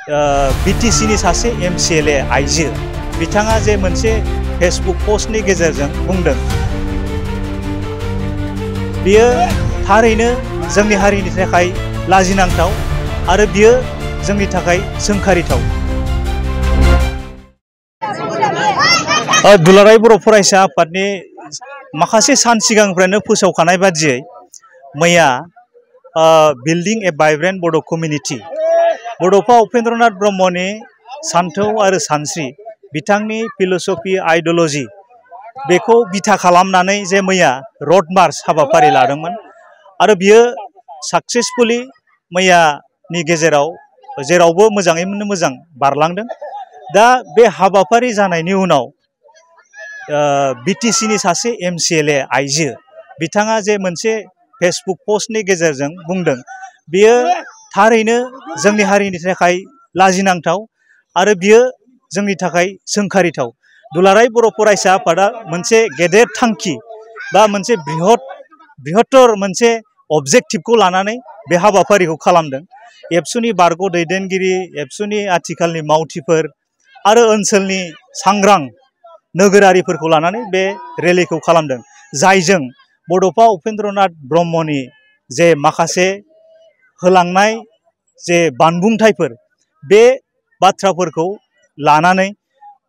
बिटिसिनि सासे MCLA आइजो बिथाङा जे मोनसे फेसबुक पस्टनि गेजेरजों बुंदों बियो थारैनो जोंनि हारिनि थाखाय लाजिनांथाव आरो बियो जोंनि थाखाय सोंखारिथाव। दुलाराय बर' फरायसा आफादनि माखासे सान सिगांनिफ्रायनो फोसावखानाय बादियै मैया बिल्डिं ए भाइब्रेन्ट बड' कमिउनिटि बड'फा उपेन्द्रनाथ ब्रह्मनि सान्थौ आरो सानस्रि बिथांनि फिल'सफि आइडिय'लजि बेखौ बिथा खालामनानै जे मैया रड मार्च हाबाफारि लादोंमोन आरो बियो साक्सेसफुलि मैयानि गेजेराव जेरावबो मोजाङैनो मोजां बारलांदों। दा बे हाबाफारि जानायनि उनाव बिटिसिनि सासे MCLA आइजो बिथाङा जे मोनसे फेसबुक पस्टनि गेजेरजों बुंदों बियो थारैनो जोंनि हारिनि थाखाय लाजिनांथाव आरो बियो जोंनि थाखाय सोंखारिथाव। दुलाराय बर' फरायसा आफादा मोनसे गेदेर थांखि बा मोनसे बृहत्तर मोनसे अबजेक्टिभखौ लानानै बे हाबाफारिखौ खालामदों। एबसुनि बारग' दैदेनगिरि, एबसुनि आथिखालनि मावथिफोर आरो ओनसोलनि सांग्रां नोगोरारिफोरखौ लानानै बे रेलिखौ खालामदों, जायजों बड'फा उपेन्द्रनाथ ब्रह्मनि जे माखासे होलांनाय जे बानबुंथाइफोर बे बाथ्राफोरखौ लानानै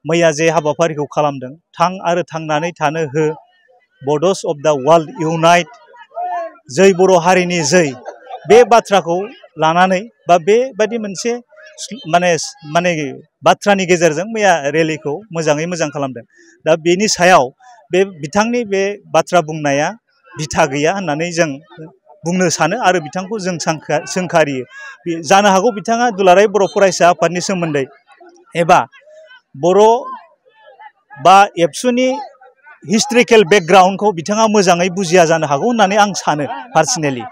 मैया जे हाबाफारिखौ खालामदों, थां आरो थांनानै थानो हो, बड'स अफ दा वर्ल्ड इउनाइट, जै बर' हारिनि जै, बे बाथ्राखौ लानानै बा बेबायदि मोनसे माने बाथ्रानि गेजेरजों मैया रेलिखौ मोजाङै मोजां खालामदों। दा बेनि सायाव बे बिथांनि बे बाथ्रा बुंनाया बिथा गैया होननानै जों बुंनो सानो आरो बिथांखौ जों सोंखारियो। जानो हागौ बिथाङा दुलाराय बर' फरायसा आफादनि सोमोन्दै एबा बर' बा एबसुनि हिस्ट्रिकेल बेकग्राउन्डखौ बिथाङा मोजाङै बुजिया जानो हागौ होननानै आं सानो पार्सनेलि।